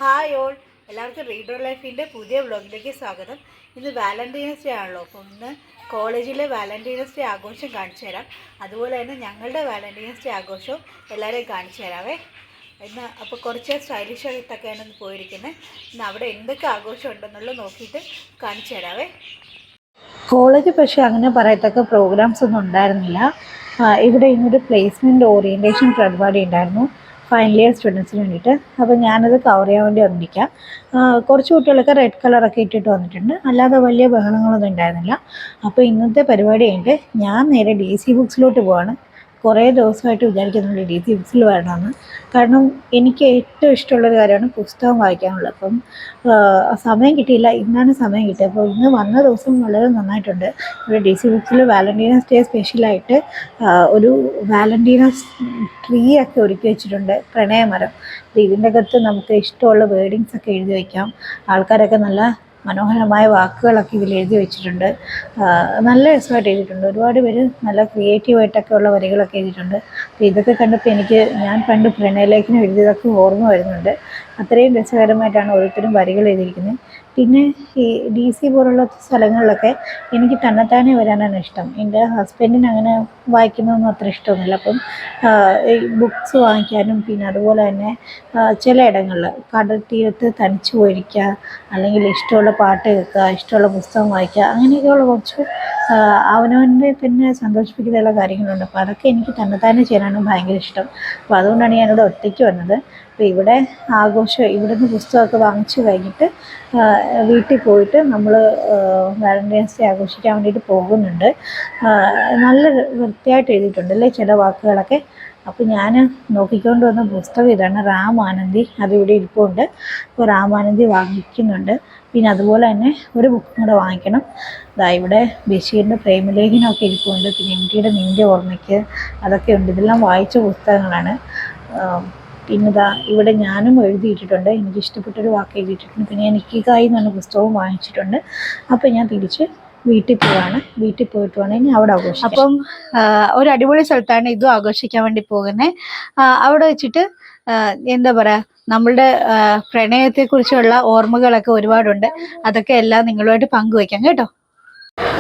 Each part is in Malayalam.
ഹായ് ഓൾ, എല്ലാവർക്കും റീഡർ ലൈഫിൻ്റെ പുതിയ വ്ളോഗിലേക്ക് സ്വാഗതം. ഇന്ന് വാലന്റൈൻസ് ഡേ ആണല്ലോ. അപ്പോൾ ഇന്ന് കോളേജിലെ വാലന്റൈൻസ് ഡേ ആഘോഷം കാണിച്ചു തരാം. അതുപോലെ തന്നെ ഞങ്ങളുടെ വാലന്റൈൻസ് ഡേ ആഘോഷവും എല്ലാവരെയും കാണിച്ചു തരാവേ. ഇന്ന് അപ്പോൾ കുറച്ച് സ്റ്റൈലിഷ് ആയിട്ടൊക്കെയാണ് ഇന്ന് പോയിരിക്കുന്നത്. ഇന്ന് അവിടെ എന്തൊക്കെ ആഘോഷം ഉണ്ടെന്നുള്ളത് നോക്കിയിട്ട് കാണിച്ചു തരാവേ. കോളേജ് പക്ഷേ അങ്ങനെ പറയത്തക്ക പ്രോഗ്രാംസ് ഒന്നും ഉണ്ടായിരുന്നില്ല. ഇവിടെ ഇന്നൊരു പ്ലേസ്മെൻറ്റ് ഓറിയൻറ്റേഷൻ പരിപാടി ഉണ്ടായിരുന്നു ഫൈനൽ ഇയർ സ്റ്റുഡൻസിന് വേണ്ടിയിട്ട്. അപ്പോൾ ഞാനത് കവർ ചെയ്യാൻ വേണ്ടി വന്നിരിക്കാം. കുറച്ച് കുട്ടികളൊക്കെ റെഡ് കളറൊക്കെ ഇട്ടിട്ട് വന്നിട്ടുണ്ട്. അല്ലാതെ വലിയ ബഹളങ്ങളൊന്നും ഉണ്ടായിരുന്നില്ല. അപ്പോൾ ഇന്നത്തെ പരിപാടി കഴിഞ്ഞിട്ട് ഞാൻ നേരെ DC ബുക്സിലോട്ട് പോവാണ്. കുറേ ദിവസമായിട്ട് വിചാരിക്കുന്നുണ്ട് DC ബുക്സിൽ വരണമെന്ന്. കാരണം എനിക്ക് ഏറ്റവും ഇഷ്ടമുള്ളൊരു കാര്യമാണ് പുസ്തകം വായിക്കാനുള്ളത്. അപ്പം സമയം കിട്ടിയില്ല, ഇന്നാണ് സമയം കിട്ടിയത്. അപ്പോൾ ഇന്ന് വന്ന ദിവസം വളരെ നന്നായിട്ടുണ്ട്. ഇവിടെ DC ബുക്സിൽ വാലന്റൈൻസ് ഡേ സ്പെഷ്യലായിട്ട് ഒരു വാലന്റൈൻസ് ട്രീ ഒക്കെ ഒരുക്കി വെച്ചിട്ടുണ്ട്, പ്രണയമരം. ഇതിൻ്റെ അകത്ത് നമുക്ക് ഇഷ്ടമുള്ള വേർഡിങ്സ് ഒക്കെ എഴുതി വയ്ക്കാം. ആൾക്കാരൊക്കെ നല്ല മനോഹരമായ വാക്കുകളൊക്കെ ഇതിൽ എഴുതി വെച്ചിട്ടുണ്ട്. നല്ല രസമായിട്ട് എഴുതിയിട്ടുണ്ട്. ഒരുപാട് പേര് നല്ല ക്രിയേറ്റീവായിട്ടൊക്കെ ഉള്ള വരികളൊക്കെ എഴുതിയിട്ടുണ്ട്. അപ്പോൾ ഇതൊക്കെ കണ്ടപ്പോൾ ഞാൻ പണ്ട് പ്രണയലേഖനം എഴുതിയതൊക്കെ ഓർമ്മ വരുന്നുണ്ട്. അത്രയും രസകരമായിട്ടാണ് ഓരോരുത്തരും വരികൾ എഴുതിയിരിക്കുന്നത്. പിന്നെ ഈ DC പോലുള്ള സ്ഥലങ്ങളിലൊക്കെ എനിക്ക് തന്നെത്താനെ വരാനാണ് ഇഷ്ടം. എൻ്റെ ഹസ്ബൻഡിന് അങ്ങനെ വായിക്കുന്നതൊന്നും അത്ര ഇഷ്ടമൊന്നുമില്ല. അപ്പം ഈ ബുക്സ് വാങ്ങിക്കാനും പിന്നെ അതുപോലെ തന്നെ ചിലയിടങ്ങളിൽ കടൽ തീരത്ത് തനിച്ച് പോയിരിക്കുക, അല്ലെങ്കിൽ ഇഷ്ടമുള്ള പാട്ട് കേൾക്കുക, ഇഷ്ടമുള്ള പുസ്തകം വായിക്കുക, അങ്ങനെയൊക്കെയുള്ള കുറച്ച് അവനവൻ്റെ തന്നെ സന്തോഷിപ്പിക്കുന്നതുള്ള കാര്യങ്ങളുണ്ട്. അപ്പോൾ അതൊക്കെ എനിക്ക് തന്നെത്താനെ ചെയ്യാനാണ് ഭയങ്കര ഇഷ്ടം. അപ്പോൾ അതുകൊണ്ടാണ് ഞാനിവിടെ ഒറ്റയ്ക്ക് വന്നത്. അപ്പോൾ ഇവിടെ ആഘോഷം, ഇവിടുന്ന് പുസ്തകമൊക്കെ വാങ്ങിച്ച് കഴിഞ്ഞിട്ട് വീട്ടിൽ പോയിട്ട് നമ്മൾ വാലന്റൈൻസ് ഡേ ആഘോഷിക്കാൻ വേണ്ടിയിട്ട് പോകുന്നുണ്ട്. നല്ല വൃത്തിയായിട്ട് എഴുതിയിട്ടുണ്ട് അല്ലേ ചില വാക്കുകളൊക്കെ. അപ്പോൾ ഞാൻ നോക്കിക്കൊണ്ട് വന്ന പുസ്തകം ഇതാണ്, രാമാനന്ദി. അതിവിടെ ഇരിപ്പുണ്ട്. അപ്പോൾ രാമാനന്ദി വാങ്ങിക്കുന്നുണ്ട്. പിന്നെ അതുപോലെ തന്നെ ഒരു ബുക്കും കൂടെ വാങ്ങിക്കണം. ഇവിടെ ബഷീറിൻ്റെ പ്രേമലേഖനമൊക്കെ ഇരിപ്പുണ്ട്. പിന്നെ MT യുടെ നിൻ്റെ ഓർമ്മയ്ക്ക്, അതൊക്കെ ഉണ്ട്. ഇതെല്ലാം വായിച്ച പുസ്തകങ്ങളാണ്. പിന്നെ ഇവിടെ ഞാനും എഴുതിയിട്ടിട്ടുണ്ട്, എനിക്കിഷ്ടപ്പെട്ടൊരു വാക്ക് എഴുതിയിട്ടുണ്ട്. പിന്നെ ഞാൻ ഇക്കിഗായി എന്ന് പറഞ്ഞ പുസ്തകവും വാങ്ങിച്ചിട്ടുണ്ട്. അപ്പോൾ ഞാൻ തിരിച്ച് വീട്ടിൽ പോവാണ്. വീട്ടിൽ പോയിട്ട് വേണമെങ്കിൽ അവിടെ ആഘോഷിക്കാം. അപ്പം ഒരു അടിപൊളി സ്ഥലത്താണ് ഇതും ആഘോഷിക്കാൻ വേണ്ടി പോകുന്നത്. അവിടെ വെച്ചിട്ട് എന്താ പറയുക, നമ്മളുടെ പ്രണയത്തെക്കുറിച്ചുള്ള ഓർമ്മകളൊക്കെ ഒരുപാടുണ്ട്. അതൊക്കെ എല്ലാം നിങ്ങളുമായിട്ട് പങ്കുവയ്ക്കാം കേട്ടോ.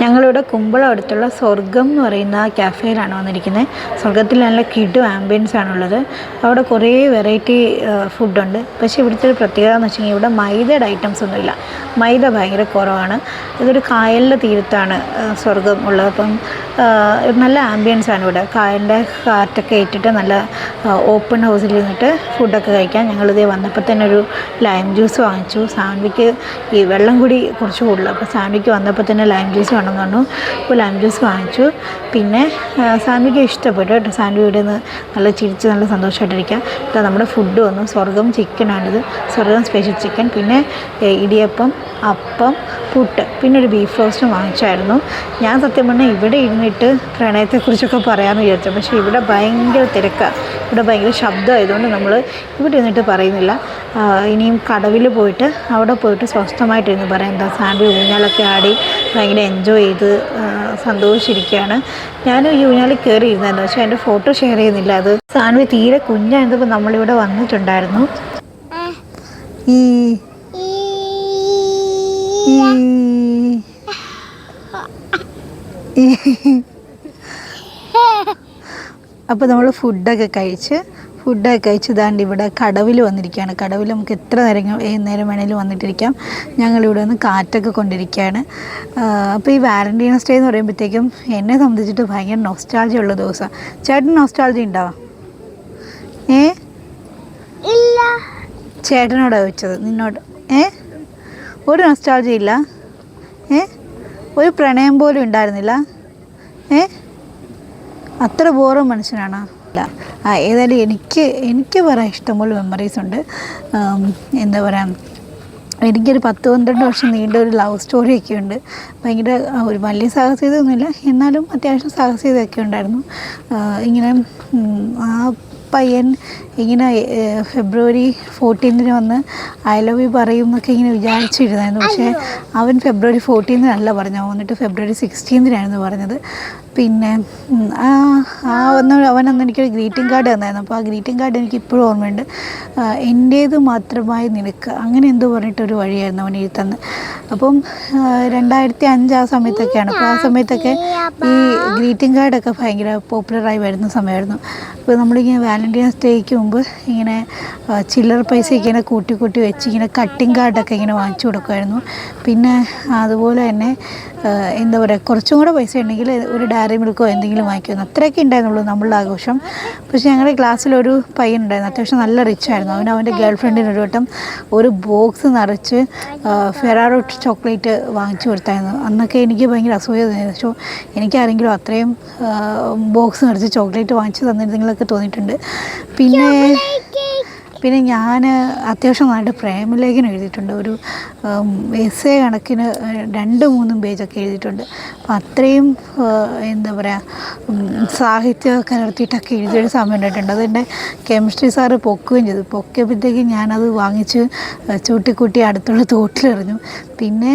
ഞങ്ങളിവിടെ കുമ്പളം അടുത്തുള്ള സ്വർഗം എന്ന് പറയുന്ന ക്യാഫേയിലാണ് വന്നിരിക്കുന്നത്. സ്വർഗത്തിൽ നല്ല കിഡു ആംബിയൻസ് ആണുള്ളത്. അവിടെ കുറേ വെറൈറ്റി ഫുഡുണ്ട്. പക്ഷേ ഇവിടുത്തെ ഒരു പ്രത്യേകത എന്ന് വെച്ച് കഴിഞ്ഞാൽ ഇവിടെ മൈദയുടെ ഐറ്റംസ് ഒന്നുമില്ല. മൈദ ഭയങ്കര കുറവാണ്. ഇതൊരു കായലിൻ്റെ തീരത്താണ് സ്വർഗം ഉള്ളത്. അപ്പം നല്ല ആംബിയൻസ് ആണ് ഇവിടെ. കായലിൻ്റെ കാറ്റൊക്കെ ഇട്ടിട്ട് നല്ല ഓപ്പൺ ഹൗസിൽ ഇരുന്നിട്ട് ഫുഡൊക്കെ കഴിക്കാം. ഞങ്ങളിതേ വന്നപ്പോൾ തന്നെ ഒരു ലൈം ജ്യൂസ് വാങ്ങിച്ചു. സാൻവിക്ക് ഈ വെള്ളം കൂടി കുറച്ച് കൂടുതൽ, അപ്പോൾ സാൻവിക്ക് വന്നപ്പോൾ തന്നെ ലൈം ജ്യൂസ് വേണമെന്ന് പറഞ്ഞു. അപ്പോൾ ലൈം ജ്യൂസ് വാങ്ങിച്ചു. പിന്നെ സാൻവിക്ക് ഇഷ്ടപ്പെട്ടു കേട്ടോ. സാൻവി ഇവിടെ നിന്ന് നല്ല ചിരിച്ച് നല്ല സന്തോഷമായിട്ടിരിക്കാം. ഇപ്പോൾ നമ്മുടെ ഫുഡ് വന്നു. സ്വർഗം ചിക്കനാണിത്, സ്വർഗം സ്പെഷ്യൽ ചിക്കൻ. പിന്നെ ഇടിയപ്പം, അപ്പം, പുട്ട്, പിന്നെ ഒരു ബീഫ് റോസ്റ്റും വാങ്ങിച്ചായിരുന്നു. ഞാൻ സത്യം പറഞ്ഞാൽ ഇവിടെ ഇരുന്നിട്ട് പ്രണയത്തെക്കുറിച്ചൊക്കെ പറയാമെന്ന് വിചാരിച്ചു. പക്ഷേ ഇവിടെ ഭയങ്കര തിരക്കാണ്, ഇവിടെ ഭയങ്കര ശബ്ദമായതുകൊണ്ട് നമ്മൾ ഇവിടെ ഇരുന്നിട്ട് പറയുന്നില്ല. ഇനിയും കടവിൽ പോയിട്ട് അവിടെ പോയിട്ട് സ്വസ്ഥമായിട്ടിരുന്ന് പറയാം. എന്താ സാൻഡി ഊഞ്ഞാലൊക്കെ ആടി ഭയങ്കര എൻജോയ് ചെയ്ത് സന്തോഷിച്ചിരിക്കുകയാണ്. ഞാനും ഈ ഊഞ്ഞാലിൽ കയറിയിരുന്നായിരുന്നു, പക്ഷേ എൻ്റെ ഫോട്ടോ ഷെയർ ചെയ്യുന്നില്ല. അത് സാൻവി തീരെ കുഞ്ഞായിരുന്നപ്പോൾ നമ്മളിവിടെ വന്നിട്ടുണ്ടായിരുന്നു. ഈ അപ്പോൾ നമ്മൾ ഫുഡൊക്കെ കഴിച്ച് ദാണ്ട് ഇവിടെ കടവിൽ വന്നിരിക്കുകയാണ്. കടവിൽ നമുക്ക് എത്ര നേരം വേണേലും വന്നിട്ടിരിക്കാം. ഞങ്ങളിവിടെ നിന്ന് കാറ്റൊക്കെ കൊണ്ടിരിക്കുകയാണ്. അപ്പോൾ ഈ വാലന്റൈൻസ് ഡേ എന്ന് പറയുമ്പോഴത്തേക്കും എന്നെ സംബന്ധിച്ചിട്ട് ഭയങ്കര നൊസ്റ്റാൾജിയ ഉള്ള ദിവസമാണ്. ചേട്ടൻ നൊസ്റ്റാൾജി ഉണ്ടാവാം? ഇല്ല. ചേട്ടനോടാണ് ചോദിച്ചത്, നിന്നോട് ഒരു നൊസ്റ്റാൾജി ഇല്ല? ഒരു പ്രണയം പോലും ഉണ്ടായിരുന്നില്ല? അത്ര ബോറും മനുഷ്യനാണോ? ഇല്ല. ഏതായാലും എനിക്ക് പറയാൻ ഇഷ്ടംപോലെ മെമ്മറീസ് ഉണ്ട്. എന്താ പറയുക, എനിക്കൊരു 10-12 വർഷം നീണ്ട ഒരു ലവ് സ്റ്റോറിയൊക്കെ ഉണ്ട്. ഭയങ്കര ഒരു വലിയ സാഹസികതയൊന്നുമില്ല, എന്നാലും അത്യാവശ്യം സാഹസികതയൊക്കെ ഉണ്ടായിരുന്നു. ഇങ്ങനെ ആ പയ്യൻ ഇങ്ങനെ ഫെബ്രുവരി 14 വന്ന് ഐ ലവ് യു പറയും എന്നൊക്കെ ഇങ്ങനെ വിചാരിച്ചിരുന്നായിരുന്നു. പക്ഷേ അവൻ ഫെബ്രുവരി 14 പറഞ്ഞത്, വന്നിട്ട് ഫെബ്രുവരി 16 പറഞ്ഞത്. പിന്നെ ആ ആ അവനന്ന് എനിക്കൊരു ഗ്രീറ്റിംഗ് കാർഡ് തന്നായിരുന്നു. അപ്പോൾ ആ ഗ്രീറ്റിംഗ് കാർഡ് എനിക്ക് ഇപ്പോഴും ഓർമ്മയുണ്ട്. എൻ്റേത് മാത്രമായി നിനക്ക്, അങ്ങനെ എന്തോ പറഞ്ഞിട്ടൊരു വഴിയായിരുന്നു അവൻ എഴുതി തന്നത്. അപ്പം 2005 ആ സമയത്തൊക്കെയാണ്. അപ്പോൾ ആ സമയത്തൊക്കെ ഈ ഗ്രീറ്റിംഗ് കാർഡൊക്കെ ഭയങ്കര പോപ്പുലറായി വരുന്ന സമയമായിരുന്നു. അപ്പോൾ നമ്മളിങ്ങനെ വാലൻറ്റൈൻസ് ഡേക്ക് മുമ്പ് ഇങ്ങനെ ചില്ലറ പൈസ ഇങ്ങനെ കൂട്ടി കൂട്ടി വെച്ച് ഇങ്ങനെ കട്ടിങ് കാർഡൊക്കെ ഇങ്ങനെ വാങ്ങിച്ചു കൊടുക്കുമായിരുന്നു. പിന്നെ അതുപോലെ തന്നെ എന്താ പറയുക, കുറച്ചും കൂടെ പൈസ ഉണ്ടെങ്കിൽ ഒരു ഡയറി മിൽക്കോ എന്തെങ്കിലും വാങ്ങിക്കുമായിരുന്നു. അത്രയൊക്കെ ഉണ്ടായിരുന്നുള്ളൂ നമ്മളുടെ ആഘോഷം. പക്ഷേ ഞങ്ങളുടെ ക്ലാസ്സിലൊരു പയ്യനുണ്ടായിരുന്നു, അത്യാവശ്യം നല്ല റിച്ചായിരുന്നു. അവൻ്റെ ഗേൾ ഫ്രണ്ടിന് ഒരു വട്ടം ഒരു ബോക്സ് നിറച്ച് ഫെറാറോ ചോക്ലേറ്റ് വാങ്ങിച്ചു കൊടുത്തായിരുന്നു. അന്നൊക്കെ എനിക്ക് ഭയങ്കര അസൂയ തോന്നിയത്. പക്ഷേ എനിക്കാരെങ്കിലും അത്രയും ബോക്സ് നിറച്ച് ചോക്ലേറ്റ് വാങ്ങിച്ചു തന്നിരുന്നെങ്കിലൊക്കെ തോന്നിയിട്ടുണ്ട്. പിന്നെ ഞാൻ അത്യാവശ്യം നന്നായിട്ട് പ്രേമലേഖനം എഴുതിയിട്ടുണ്ട്. ഒരു എസ്സേ കണക്കിന് 2-3 പേജൊക്കെ എഴുതിയിട്ടുണ്ട്. അപ്പം അത്രയും എന്താ പറയുക, സാഹിത്യം കലർത്തിയിട്ടൊക്കെ എഴുതിയൊരു സമയം ഉണ്ടായിട്ടുണ്ട്. അതെൻ്റെ കെമിസ്ട്രി സാറ് പൊക്കുകയും ചെയ്തു. പൊക്കിയപ്പോഴത്തേക്കും ഞാനത് വാങ്ങിച്ച് ചൂട്ടിക്കൂട്ടി അടുത്തുള്ള തോട്ടിലെറിഞ്ഞു. പിന്നെ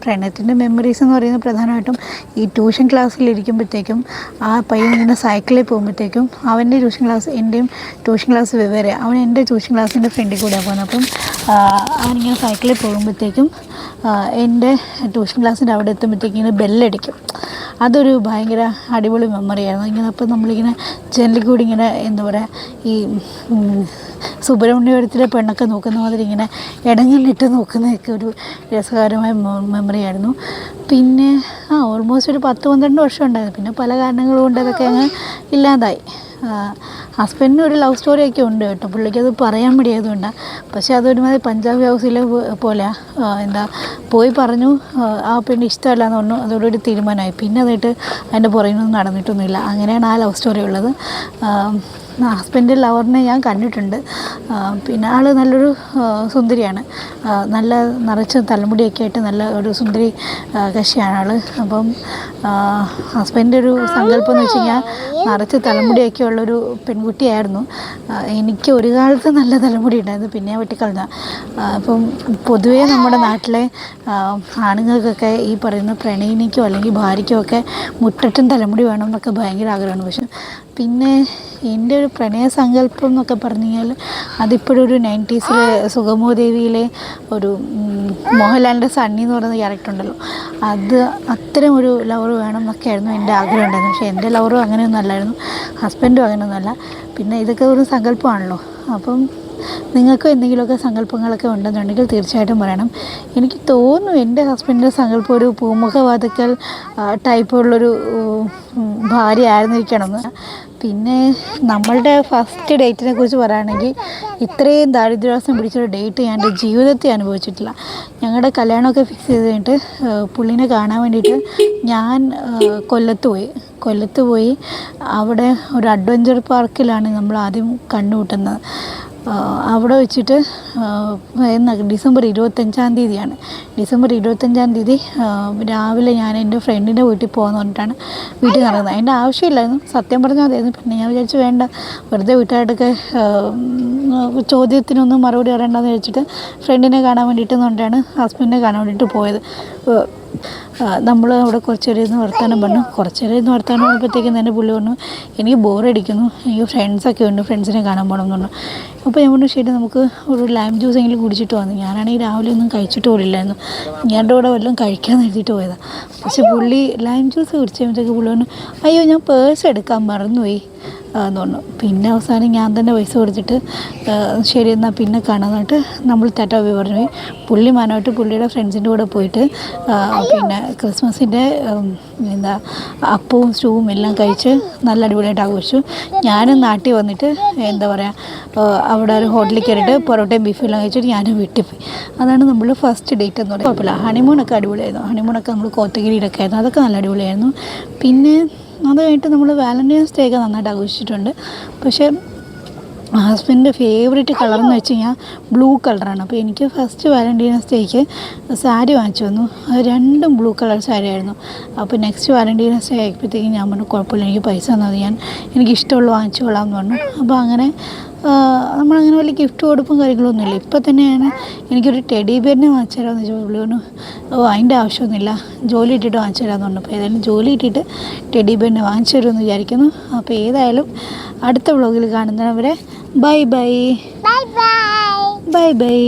പ്രണയത്തിൻ്റെ മെമ്മറീസ് എന്ന് പറയുന്നത് പ്രധാനമായിട്ടും ഈ ട്യൂഷൻ ക്ലാസ്സിലിരിക്കുമ്പോഴത്തേക്കും ആ പയ്യൻ ഇങ്ങനെ സൈക്കിളിൽ പോകുമ്പോഴത്തേക്കും അവൻ്റെ ട്യൂഷൻ ക്ലാസ് എൻ്റെയും ട്യൂഷൻ ക്ലാസ് വെവ്വേറെ. അവൻ എൻ്റെ ട്യൂഷൻ ക്ലാസ്സിൻ്റെ ഫ്രണ്ടിൽ കൂടെയാണ് പോകുന്നത്. അപ്പം അവനിങ്ങനെ സൈക്കിളിൽ പോകുമ്പോഴത്തേക്കും എൻ്റെ ട്യൂഷൻ ക്ലാസ്സിൻ്റെ അവിടെ എത്തുമ്പോഴത്തേക്കും ഇങ്ങനെ ബെല്ലടിക്കും. അതൊരു ഭയങ്കര അടിപൊളി മെമ്മറിയായിരുന്നു. ഇങ്ങനെ അപ്പോൾ നമ്മളിങ്ങനെ ജനലിൽ കൂടി ഇങ്ങനെ എന്താ പറയുക, ഈ സുബ്രഹ്മണ്യപുരത്തിലെ പെണ്ണൊക്കെ നോക്കുന്ന മാതിരി ഇങ്ങനെ ഇടങ്ങളിലിട്ട് നോക്കുന്നതൊക്കെ ഒരു രസകരമായ മെമ്മറിയായിരുന്നു. പിന്നെ ഓൾമോസ്റ്റ് ഒരു 10-12 വർഷം ഉണ്ടായിരുന്നു. പിന്നെ പല കാരണങ്ങൾ കൊണ്ട് അതൊക്കെ അങ്ങ് ഇല്ലാതായി. ഹസ്ബൻഡിന് ഒരു ലവ് സ്റ്റോറിയൊക്കെ ഉണ്ട് കേട്ടോ, പുള്ളിക്കത് പറയാൻ മടിയായതുകൊണ്ടാണ്. പക്ഷേ അതൊരുമാതിരി പഞ്ചാബി ഹൗസിലെ പോലെയാണ്. എന്താ പോയി പറഞ്ഞു, ആ പെണ്ണ് ഇഷ്ടമല്ല എന്ന് പറഞ്ഞു, അതോടുകൂടി തീരുമാനമായി. പിന്നെ അതായിട്ട് അതിൻ്റെ പുറകിനൊന്നും നടന്നിട്ടൊന്നുമില്ല. അങ്ങനെയാണ് ആ ലവ് സ്റ്റോറി ഉള്ളത്. ഹസ്ബൻഡ് ലവറിനെ ഞാൻ കണ്ടിട്ടുണ്ട്. പിന്നെ ആൾ നല്ലൊരു സുന്ദരിയാണ്, നല്ല നിറച്ച് തലമുടിയൊക്കെ ആയിട്ട് നല്ല ഒരു സുന്ദരി കക്ഷിയാണ് ആൾ. അപ്പം ഹസ്ബൻഡിൻ്റെ ഒരു സങ്കല്പം എന്ന് വെച്ച് കഴിഞ്ഞാൽ നിറച്ച് തലമുടിയൊക്കെ ഉള്ളൊരു പെൺകുട്ടിയായിരുന്നു. എനിക്ക് ഒരു കാലത്ത് നല്ല തലമുടി ഉണ്ടായിരുന്നു, പിന്നെ വെട്ടിക്കളഞ്ഞ. അപ്പം പൊതുവേ നമ്മുടെ നാട്ടിലെ ആണുങ്ങൾക്കൊക്കെ ഈ പറയുന്ന പ്രണയിനിക്കോ അല്ലെങ്കിൽ ഭാര്യയ്ക്കോ ഒക്കെ മുട്ടറ്റും തലമുടി വേണം എന്നൊക്കെ ഭയങ്കര ആഗ്രഹമാണ്. പക്ഷെ പിന്നെ എൻ്റെ ഒരു പ്രണയ സങ്കല്പം എന്നൊക്കെ പറഞ്ഞു കഴിഞ്ഞാൽ അതിപ്പോഴും ഒരു 90s സുഗമോദേവിയിലെ ഒരു മോഹൻലാലിൻ്റെ സണ്ണി എന്ന് പറയുന്ന ക്യാരക്ടർ ഉണ്ടല്ലോ, അത് അത്തരം ഒരു ലവർ വേണം എന്നൊക്കെ ആയിരുന്നു എൻ്റെ ആഗ്രഹം ഉണ്ടായിരുന്നു. പക്ഷേ എൻ്റെ ലവറും അങ്ങനെയൊന്നും അല്ലായിരുന്നു, ഹസ്ബൻഡും അങ്ങനെയൊന്നുമല്ല. പിന്നെ ഇതൊക്കെ ഒരു സങ്കല്പമാണല്ലോ. അപ്പം നിങ്ങൾക്കും എന്തെങ്കിലുമൊക്കെ സങ്കല്പങ്ങളൊക്കെ ഉണ്ടെന്നുണ്ടെങ്കിൽ തീർച്ചയായിട്ടും പറയണം. എനിക്ക് തോന്നുന്നു എൻ്റെ ഹസ്ബൻഡിൻ്റെ സങ്കല്പം ഒരു പൂമുഖവാതുക്കൽ ടൈപ്പുള്ളൊരു ഭാര്യ ആയിരുന്നിരിക്കണമെന്ന്. പിന്നെ നമ്മളുടെ ഫസ്റ്റ് ഡേറ്റിനെ കുറിച്ച് പറയുകയാണെങ്കിൽ ഇത്രയും ദാരിദ്ര്യവാസം പിടിച്ചൊരു ഡേറ്റ് ഞാൻ എൻ്റെ ജീവിതത്തിൽ അനുഭവിച്ചിട്ടില്ല. ഞങ്ങളുടെ കല്യാണമൊക്കെ ഫിക്സ് ചെയ്ത് കഴിഞ്ഞിട്ട് പുള്ളിനെ കാണാൻ വേണ്ടിയിട്ട് ഞാൻ കൊല്ലത്ത് പോയി. അവിടെ ഒരു അഡ്വഞ്ചർ പാർക്കിലാണ് നമ്മൾ ആദ്യം കണ്ടുമുട്ടുന്നത്. അവിടെ വെച്ചിട്ട് ഡിസംബർ 25-ാം തീയതിയാണ്. ഡിസംബർ 25-ാം തീയതി രാവിലെ ഞാൻ എൻ്റെ ഫ്രണ്ടിൻ്റെ വീട്ടിൽ പോകാമെന്ന് പറഞ്ഞിട്ടാണ് വീട്ടിൽ നടക്കുന്നത്. അതിൻ്റെ ആവശ്യമില്ലായിരുന്നു, സത്യം പറഞ്ഞാൽ അതായിരുന്നു. പിന്നെ ഞാൻ വിചാരിച്ചു വേണ്ട, വെറുതെ വീട്ടുകാരുടെയൊക്കെ ചോദ്യത്തിനൊന്നും മറുപടി പറയണ്ടെന്ന് വെച്ചിട്ട് ഫ്രണ്ടിനെ കാണാൻ വേണ്ടിയിട്ടെന്ന് പറഞ്ഞിട്ടാണ് ഹസ്ബൻഡിനെ കാണാൻ വേണ്ടിയിട്ട് പോയത്. നമ്മൾ അവിടെ കുറച്ച് നേരം ഇരുന്ന് വർത്താനം പറഞ്ഞു. പറഞ്ഞപ്പോഴത്തേക്കും തന്നെ പുള്ളി പറഞ്ഞു എനിക്ക് ബോറടിക്കുന്നു, എനിക്ക് ഫ്രണ്ട്സൊക്കെ ഉണ്ട്, ഫ്രണ്ട്സിനെ കാണാൻ പോകണം എന്ന് പറഞ്ഞു. അപ്പോൾ ഞാൻ പറഞ്ഞു ശരി നമുക്ക് ഒരു ലൈം ജ്യൂസ് എങ്കിലും കുടിച്ചിട്ട് വന്നു. ഞാനാണെങ്കിൽ രാവിലെ ഒന്നും കഴിച്ചിട്ട് പോലില്ലായിരുന്നു, ഞാൻ്റെ കൂടെ വല്ലതും കഴിക്കാമെന്ന് എഴുതിയിട്ട് പോയതാണ്. പക്ഷെ പുള്ളി ലൈം ജ്യൂസ് കുടിച്ചപ്പോഴത്തേക്ക് പുള്ളി പറഞ്ഞു അയ്യോ ഞാൻ പേഴ്സ് എടുക്കാൻ മറന്നുപോയി എന്ന് പറഞ്ഞു. പിന്നെ അവസാനം ഞാൻ തന്നെ പൈസ കൊടുത്തിട്ട് ശരി എന്നാൽ പിന്നെ കാണാമെന്നിട്ട് നമ്മൾ ടാറ്റാ ബൈ പറഞ്ഞു പോയി. പുള്ളി മാനമായിട്ട് പുള്ളിയുടെ ഫ്രണ്ട്സിൻ്റെ കൂടെ പോയിട്ട് പിന്നെ ക്രിസ്മസിൻ്റെ എന്താ അപ്പവും സ്റ്റൂവും എല്ലാം കഴിച്ച് നല്ല അടിപൊളിയായിട്ട് ആഘോഷിച്ചു. ഞാനും നാട്ടിൽ വന്നിട്ട് എന്താ പറയുക അവിടെ ഒരു ഹോട്ടലിൽ കയറിയിട്ട് പൊറോട്ടയും ബീഫും എല്ലാം കഴിച്ചിട്ട് ഞാനും വീട്ടിൽ പോയി. അതാണ് നമ്മൾ ഫസ്റ്റ് ഡേറ്റ് എന്ന് പറയുന്നത്. കുഴപ്പമില്ല, ഹണിമൂണൊക്കെ അടിപൊളിയായിരുന്നു. ഹണിമൂണൊക്കെ നമ്മൾ കോത്തഗിരിയിലൊക്കെ ആയിരുന്നു, അതൊക്കെ നല്ല അടിപൊളിയായിരുന്നു. പിന്നെ അത് കഴിഞ്ഞിട്ട് നമ്മൾ വാലൻറ്റൈൻസ് ഡേ ഒക്കെ നന്നായിട്ട് ആഘോഷിച്ചിട്ടുണ്ട്. പക്ഷേ ഹസ്ബൻഡിൻ്റെ ഫേവറേറ്റ് കളർ എന്ന് വെച്ച് കഴിഞ്ഞാൽ ബ്ലൂ കളറാണ്. അപ്പോൾ എനിക്ക് ഫസ്റ്റ് വാലൻറ്റൈൻസ് ഡേക്ക് സാരി വാങ്ങിച്ചു വന്നു, അത് രണ്ടും ബ്ലൂ കളർ സാരി ആയിരുന്നു. അപ്പോൾ നെക്സ്റ്റ് വാലൻറ്റൈൻസ് ഡേ ആയപ്പോഴത്തേക്കും ഞാൻ പറഞ്ഞു കുഴപ്പമില്ല, എനിക്ക് പൈസ തന്നത് എനിക്കിഷ്ടമുള്ള വാങ്ങിച്ചു കൊള്ളാമെന്ന് പറഞ്ഞു. അപ്പോൾ അങ്ങനെ നമ്മളങ്ങനെ വലിയ ഗിഫ്റ്റ് കൊടുപ്പും കാര്യങ്ങളൊന്നുമില്ല. ഇപ്പം തന്നെയാണ് എനിക്കൊരു ടെഡി ബെയറിനെ വാങ്ങിച്ചു തരാമെന്ന് വെച്ചാൽ പുള്ളിയോന് അതിൻ്റെ ആവശ്യമൊന്നുമില്ല, ജോലി ഇട്ടിട്ട് വാങ്ങിച്ചു തരാമെന്ന് പറഞ്ഞു. അപ്പോൾ ഏതായാലും ജോലി ഇട്ടിട്ട് ടെഡി ബെയറിനെ വാങ്ങിച്ചു തരുമെന്ന് വിചാരിക്കുന്നു. അപ്പോൾ ഏതായാലും അടുത്ത വ്ളോഗിൽ കാണുന്നവരെ ബൈ ബൈ. Bye bye.